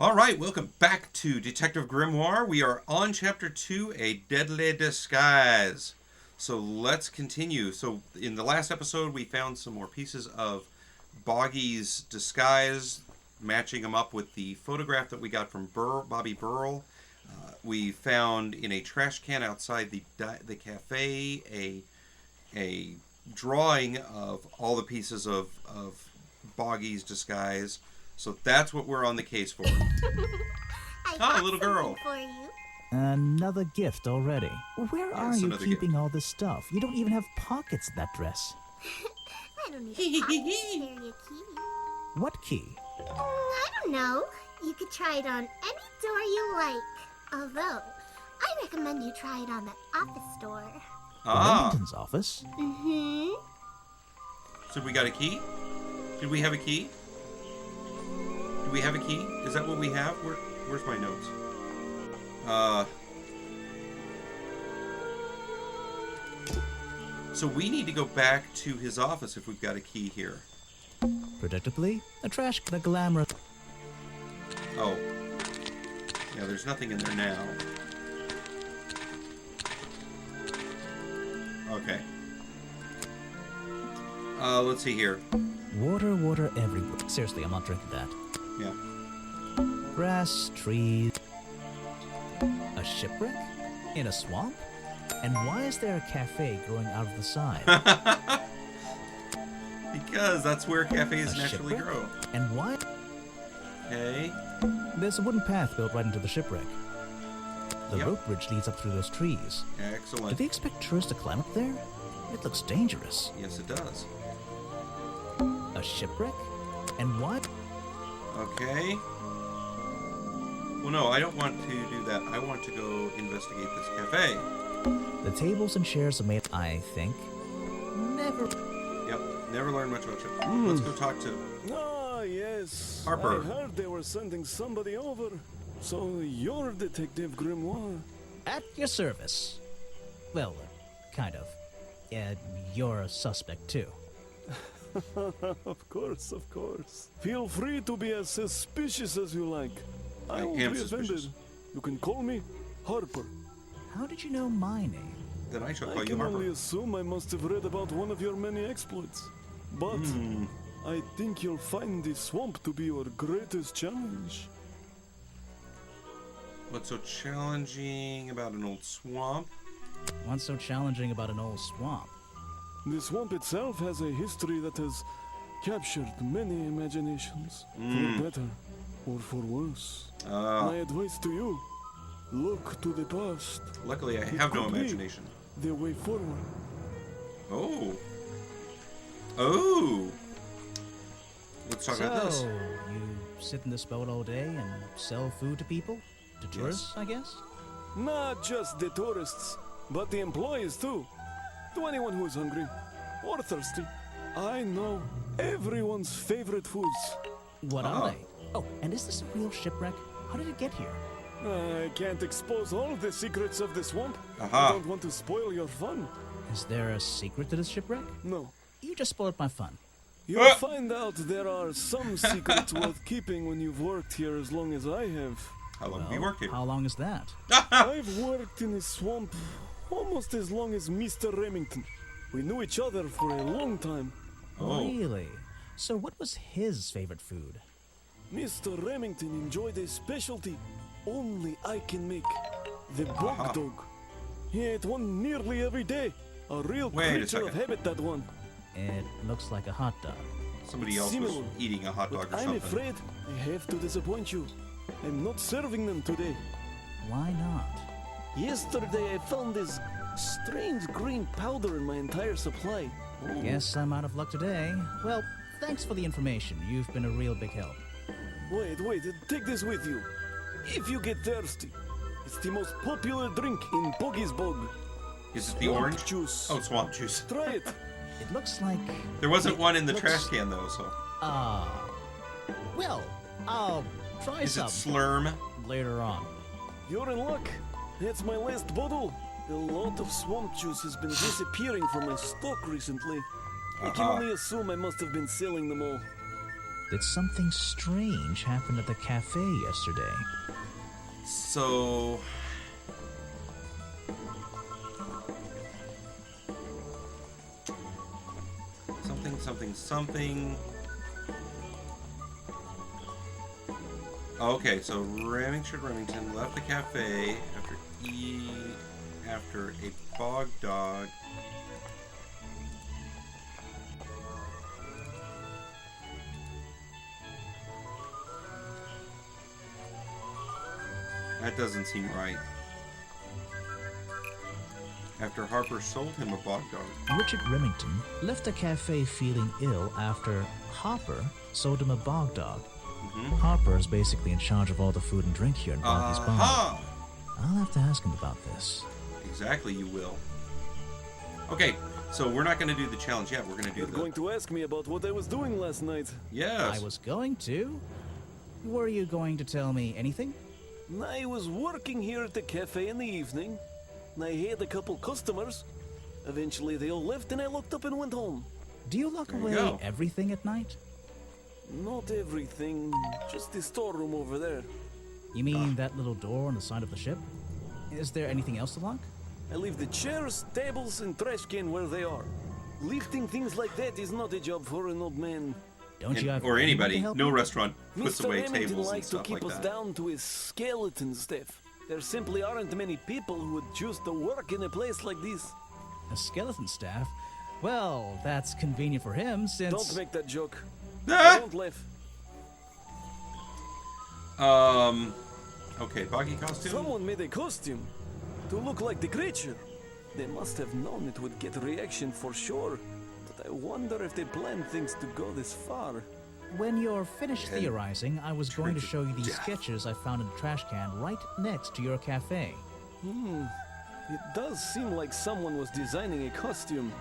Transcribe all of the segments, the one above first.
All right, welcome back to Detective Grimoire. We are on Chapter 2, A Deadly Disguise. So let's continue. So in the last episode, we found some more pieces of Boggy's disguise, matching them up with the photograph that we got from Bobby Burrell. We found in a trash can outside the cafe a drawing of all the pieces of Boggy's disguise. So that's what we're on the case for. I little girl. For you. Another gift already. Where are you keeping gift. all this stuff? You don't even have pockets in that dress. I don't need a pocket to carry a key. What key? I don't know. You could try it on any door you like. Although, I recommend you try it on the office door. Remington's office? Mm-hmm. So we got a key? Did we have a key? Do we have a key? Is that what we have? Where's my notes? So we need to go back to his office if we've got a key here. Predictably, the glamorous... Oh. Yeah, there's nothing in there now. Okay. Let's see here. Water everywhere. Seriously, I'm not drinking that. Yeah. Grass, trees... A shipwreck? In a swamp? And why is there a cafe growing out of the side? Because that's where cafes A naturally shipwreck? grow. And why? Okay. There's a wooden path built right into the shipwreck. The Yep. rope bridge leads up through those trees. Do Excellent. they expect tourists to climb up there? It looks dangerous. Yes, it does. A shipwreck? And why? Okay. Well, no, I don't want to do that. I want to go investigate this cafe. The tables and chairs are made, I think. Never. Yep, never learned much about it. Let's go talk to... Ah, yes. Harper. I heard they were sending somebody over. So you're Detective Grimoire. At your service. Well, kind of. You're a suspect, too. Of course, of course. Feel free to be as suspicious as you like. I won't am be offended. suspicious. You can call me Harper. How did you know my name? Then I shall I call you can only Harper. assume I must have read about one of your many exploits. But I think you'll find the swamp to be your greatest challenge. What's so challenging about an old swamp? What's so challenging about an old swamp? The swamp itself has a history that has captured many imaginations, for better or for worse. My advice to you, look to the past. Luckily, I It have no could be imagination. the way forward. Oh. Oh. Let's talk about this. So, you sit in this boat all day and sell food to people? To tourists, I guess? Not just the tourists, but the employees too. To anyone who is hungry or thirsty. I know everyone's favorite foods. What are they? Oh, and is this a real shipwreck? How did it get here? I can't expose all the secrets of the swamp. Aha. I don't want to spoil your fun. Is there a secret to this shipwreck? No. You just spoiled my fun. You'll find out there are some secrets worth keeping when you've worked here as long as I have. How long have you worked here? How long is that? I've worked in a swamp almost as long as Mr. Remington. We knew each other for a long time. Oh. Really? So what was his favorite food? Mr. Remington enjoyed a specialty only I can make. The bog dog. He ate one nearly every day. A real Wait a creature of second. habit, that one. It looks like a hot dog. Somebody else was Similar. eating a hot dog But or I'm something. afraid I have to disappoint you. I'm not serving them today. Why not? Yesterday I found this strange green powder in my entire supply. Ooh. Guess I'm out of luck today. Well, thanks for the information. You've been a real big help. Wait, take this with you. If you get thirsty, it's the most popular drink in Boggy's Bog. Is it the Swamp orange? juice. Oh, swamp juice. Try it. It looks like... There wasn't one in the looks- trash can, though, so... Well, I'll try Is it some Slurm? later on. You're in luck. That's my last bottle. A lot of swamp juice has been disappearing from my stock recently. I can only assume I must have been selling them all. Did something strange happen at the cafe yesterday? So... something. Okay, so Remington left the cafe after a bog dog. That doesn't seem right. After Harper sold him a bog dog. Richard Remington left the cafe feeling ill after Harper sold him a bog dog. Mm-hmm. Harper is basically in charge of all the food and drink here in Boggy's Bog. I'll have to ask him about this. Exactly, you will. Okay, so we're not going to do the challenge yet. We're going to do You're going to ask me about what I was doing last night. Yes. I was going to. Were you going to tell me anything? I was working here at the cafe in the evening. I had a couple customers. Eventually they all left and I locked up and went home. Do you lock away everything at night? Not everything, just the storeroom over there. You mean that little door on the side of the ship? Is there anything else to lock? I leave the chairs, tables and trash can where they are. Lifting things like that is not a job for an old man. Don't you have or anybody. to help No you? restaurant puts Mr. away Remington tables and likes to stuff keep like us that. down to his skeleton stuff. There simply aren't many people who would choose to work in a place like this. A skeleton staff? Well, that's convenient for him since... Don't make that joke. Ah! Don't laugh. Okay, boggy costume? Someone made a costume to look like the creature. They must have known it would get a reaction for sure. But I wonder if they planned things to go this far. When you're finished theorizing, I was going to show you these sketches I found in the trash can right next to your cafe. It does seem like someone was designing a costume.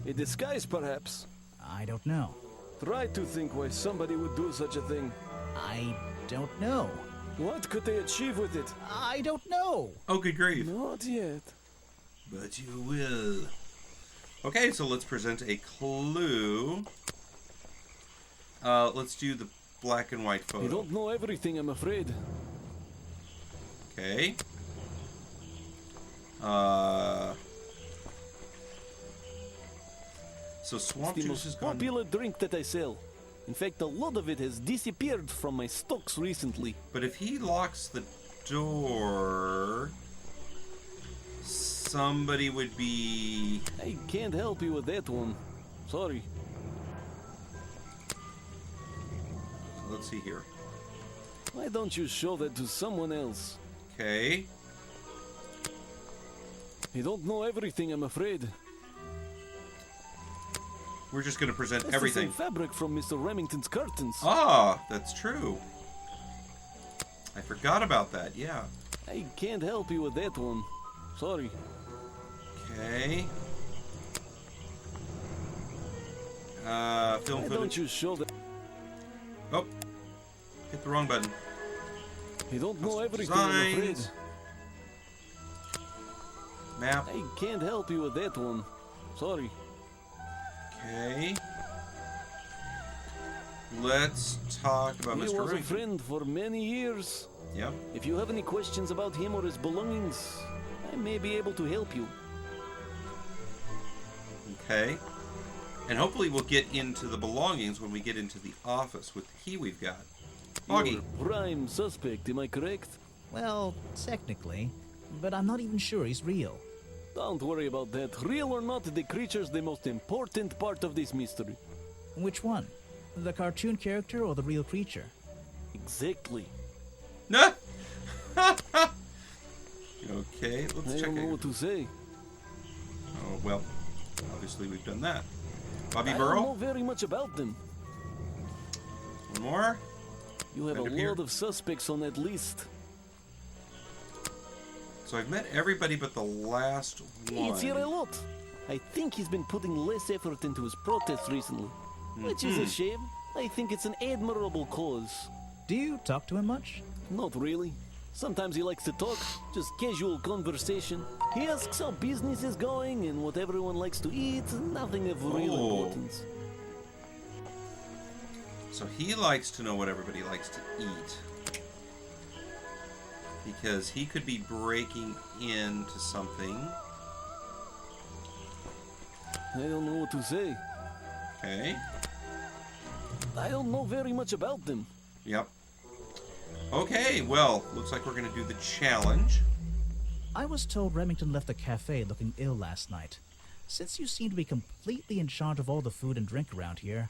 A disguise, perhaps. I don't know. Try to think why somebody would do such a thing. I don't know. What could they achieve with it? I don't know. Oh, good grief. Not yet. But you will. Okay, so let's present a clue. Let's do the black and white photo. You don't know everything, I'm afraid. Okay. So swamp It's the juice is most gone. popular drink that I sell. In fact, a lot of it has disappeared from my stocks recently. But if he locks the door, somebody would be... I can't help you with that one. Sorry. Let's see here. Why don't you show that to someone else? Okay. You don't know everything, I'm afraid. We're just going to present That's everything. the same fabric from Mr. Remington's curtains. Ah, that's true. I forgot about that, yeah. I can't help you with that one. Sorry. Okay. Film Why footage. don't you show that? Oh, hit the wrong button. You don't know Custom everything, I'm afraid. designs. Map. I can't help you with that one. Sorry. Okay. Let's talk about He Mr. was a Remington. friend for many years. Yep. If you have any questions about him or his belongings, I may be able to help you. Okay. And hopefully we'll get into the belongings when we get into the office with the key we've got. Boggy. You're prime suspect, am I correct? Well, technically, but I'm not even sure he's real. Don't worry about that. Real or not, the creature's the most important part of this mystery. Which one? The cartoon character or the real creature? Exactly. Nah. Okay, let's I check don't know it. what to say. Oh, well, obviously we've done that. Bobby I don't know Burrow. very much about them. One more. You have a End up here. lot of suspects on that list. So I've met everybody but the last one. It's here a lot. I think he's been putting less effort into his protests recently. Which is a shame. I think it's an admirable cause. Do you talk to him much? Not really. Sometimes he likes to talk, just casual conversation. He asks how business is going and what everyone likes to eat, nothing of real Oh. importance. So he likes to know what everybody likes to eat. Because he could be breaking into something. I don't know what to say. Okay. I don't know very much about them. Yep. Okay, well, looks like we're going to do the challenge. I was told Remington left the cafe looking ill last night. Since you seem to be completely in charge of all the food and drink around here,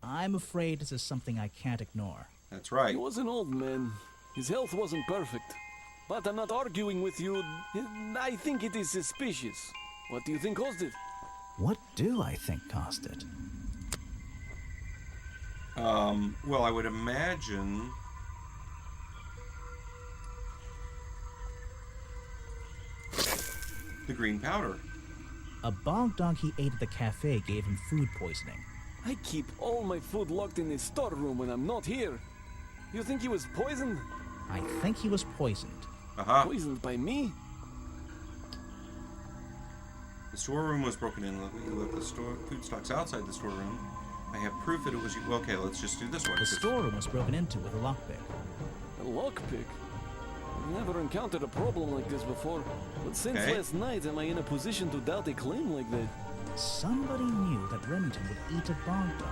I'm afraid this is something I can't ignore. That's right. He was an old man. His health wasn't perfect. But I'm not arguing with you. I think it is suspicious. What do you think caused it? What do I think caused it? Well, I would imagine... the green powder. A bog dog he ate at the cafe gave him food poisoning. I keep all my food locked in the storeroom when I'm not here. You think he was poisoned? I think he was poisoned. Aha. Poisoned by me? The storeroom was broken in. He left the food stocks outside the storeroom. I have proof that it was you. Okay, let's just do this one. The storeroom was broken into with a lockpick. A lockpick? I've never encountered a problem like this before. But since last night, am I in a position to doubt a claim like that? Somebody knew that Remington would eat a bog dog.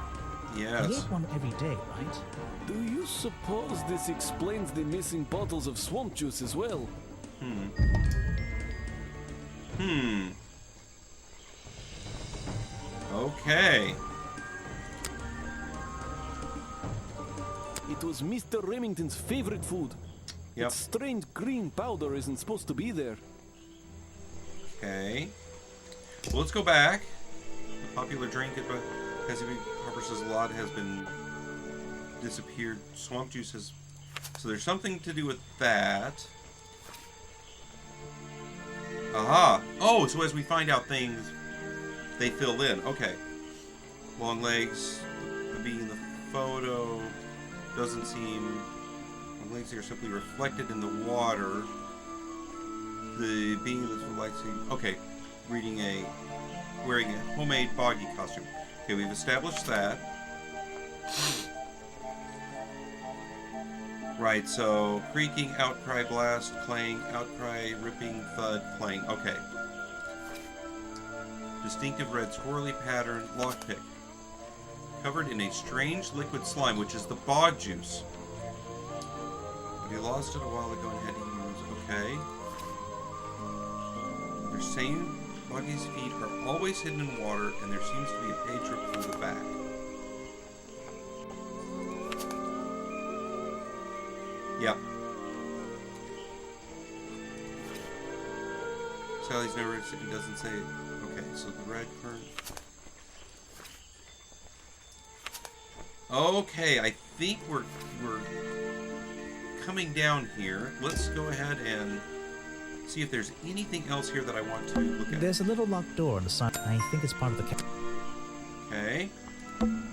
Yes. He ate one every day, right? Do you suppose this explains the missing bottles of swamp juice as well? Okay. It was Mr. Remington's favorite food. Yep. That strange green powder isn't supposed to be there. Okay. Well, let's go back. The popular drink at Harper says a lot has been disappeared. Swamp juice has... So there's something to do with that. Aha! Oh, so as we find out things, they fill in. Okay. Long legs, the bee in the photo doesn't seem... Long legs are simply reflected in the water. The being that's light seem... Okay. Wearing a homemade boggy costume. Okay, we've established that. Right, so creaking, outcry, blast, clang, outcry, ripping, thud, clang. Okay. Distinctive red swirly pattern, lockpick. Covered in a strange liquid slime, which is the bog juice. But he lost it a while ago and had to use... Okay. They're saying Boggy's feet are always hidden in water, and there seems to be a page rip through the back. Yep. Sally's never... It doesn't say... Okay, so the red current... Okay, I think we're coming down here. Let's go ahead and see if there's anything else here that I want to look at. There's a little locked door on the side. I think it's part of the... Okay.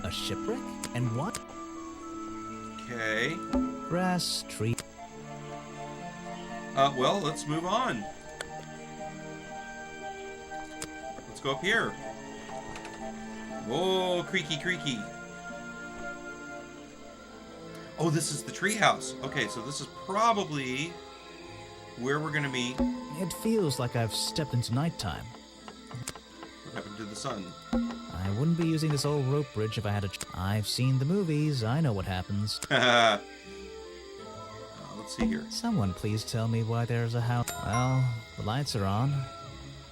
A shipwreck? And what? Okay. Grass, tree... Well, let's move on. Let's go up here. Whoa, creaky, creaky. Oh, this is the treehouse. Okay, so this is probably where we're going to meet. It feels like I've stepped into nighttime. What happened to the sun? I wouldn't be using this old rope bridge if I had a... I've seen the movies. I know what happens. Let's see here. Someone please tell me why there's a house... Well, the lights are on.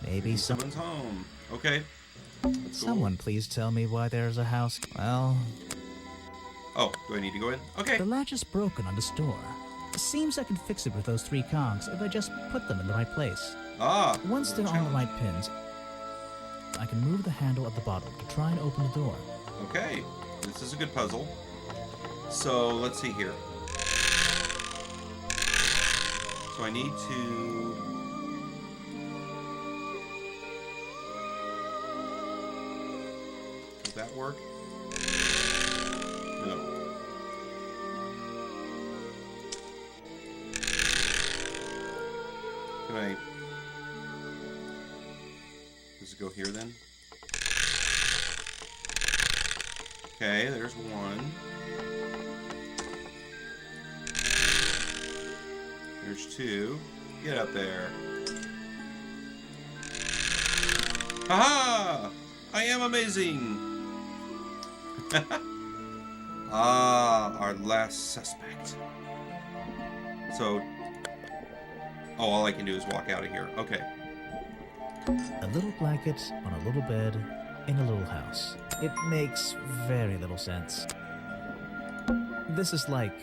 Maybe someone's home. Okay. Someone please tell me why there's a house... Well... Oh, do I need to go in? Okay. The latch is broken on this door. Seems I can fix it with those 3 cogs if I just put them in the right place. Ah. Once they're on the right pins, I can move the handle at the bottom to try and open the door. Okay. This is a good puzzle. So, let's see here. So I need to... Will that work? No. Can I... Does it go here then? Okay, there's one. There's 2. Get up there. Haha! I am amazing! Our last suspect. So... Oh, all I can do is walk out of here. Okay. A little blanket on a little bed in a little house. It makes very little sense. This is like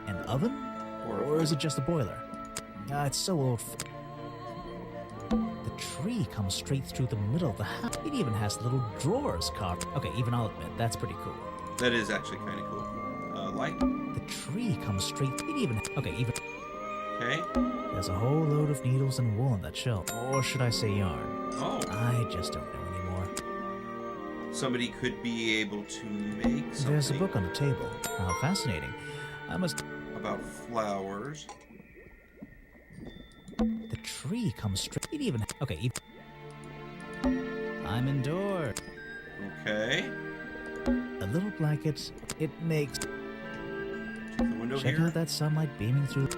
an oven? Or is it just a boiler? It's so old. The tree comes straight through the middle of the house. It even has little drawers carved. Okay, even I'll admit, that's pretty cool. That is actually kind of cool. Light? The tree comes straight... It even... Okay, even... Okay. There's a whole load of needles and wool on that shelf. Or should I say yarn? Oh. I just don't know anymore. Somebody could be able to make something. There's a book on the table. How fascinating. I must... About flowers. The tree comes straight... It even... Okay, even... I'm indoors. Okay. A little blanket. It makes... The window Check here. out that sunlight beaming through...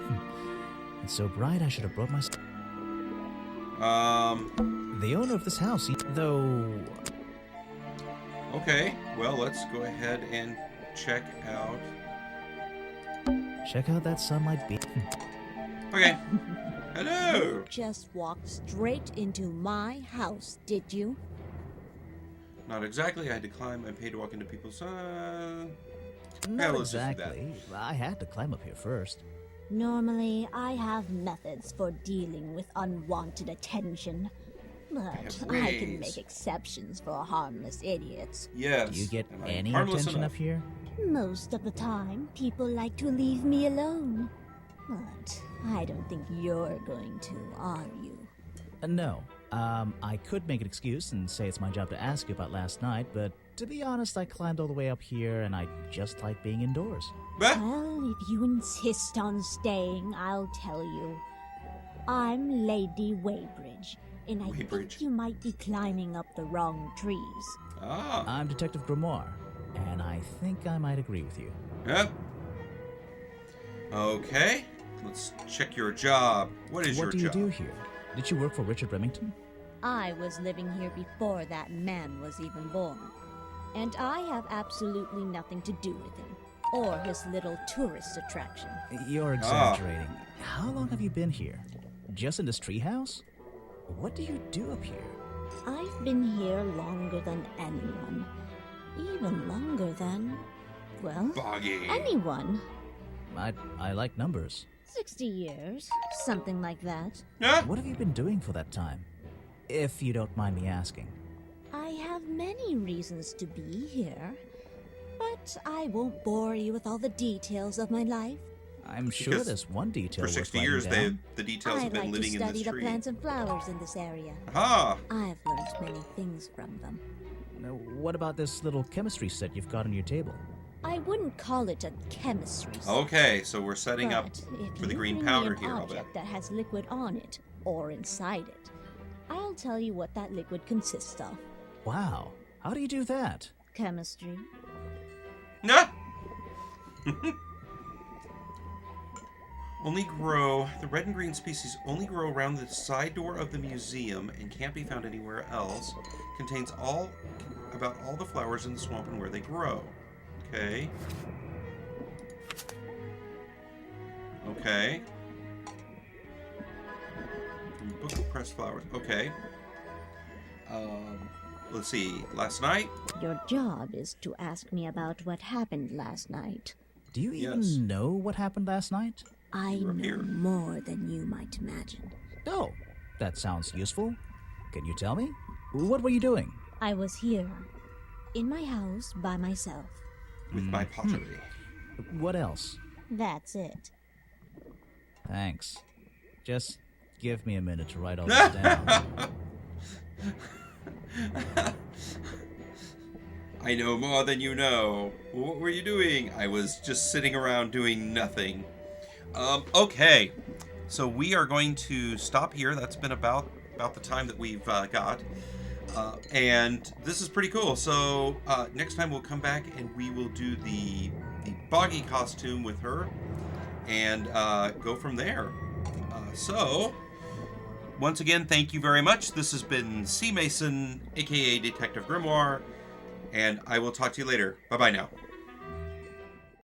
It's so bright I should have brought my... The owner of this house, though... Okay, well, let's go ahead and check out... Check out that sunlight beam... Okay. Hello! You just walked straight into my house, did you? Not exactly. I had to climb and pay to walk into people's... Not let's just do that. exactly. I had to climb up here first. Normally, I have methods for dealing with unwanted attention. But have I can ways. make exceptions for harmless idiots. Yes. Do you get and I'm any harmless attention enough. up here? Most of the time, people like to leave me alone. But I don't think you're going to, are you? No. I could make an excuse and say it's my job to ask you about last night, but to be honest, I climbed all the way up here and I just like being indoors. Bah! Well, if you insist on staying, I'll tell you. I'm Lady Weybridge, and I Weybridge. think you might be climbing up the wrong trees. Ah. I'm Detective Grimoire, and I think I might agree with you. Yep. Okay. Let's check your job. What is your What do job? you do here? Did you work for Richard Remington? I was living here before that man was even born. And I have absolutely nothing to do with him, or his little tourist attraction. You're exaggerating. How long have you been here? Just in this treehouse? What do you do up here? I've been here longer than anyone. Even longer than, well, Boggy. anyone. I like numbers. 60 years, something like that. Yeah? What have you been doing for that time? If you don't mind me asking. I have many reasons to be here, but I won't bore you with all the details of my life. I'm sure Because there's one detail For worth 60 writing years, down. the details I have been like to living in study this the tree. plants and flowers in this area. Ah. I've learned many things from them. Now, what about this little chemistry set you've got on your table? I wouldn't call it a chemistry set. Okay, so we're setting up But if for the you green bring powder me an here, I'll bet. object that has liquid on it or inside it, I'll tell you what that liquid consists of. Wow, how do you do that? Chemistry. Nah. The red and green species only grow around the side door of the museum and can't be found anywhere else. Contains about all the flowers in the swamp and where they grow. Okay. Okay. Book of pressed flowers. Okay. Let's see. Last night? Your job is to ask me about what happened last night. Do you even Yes. know what happened last night? I You're up know here. more than you might imagine. Oh, that sounds useful. Can you tell me? What were you doing? I was here, in my house, by myself. With my pottery. What else? That's it. Thanks. Just give me a minute to write all this down. I know more than you know. What were you doing? I was just sitting around doing nothing. Okay. So we are going to stop here. That's been about the time that we've got. And this is pretty cool. So next time we'll come back and we will do the boggy costume with her and go from there. So, once again, thank you very much. This has been C. Mason, aka Detective Grimoire, and I will talk to you later. Bye-bye now.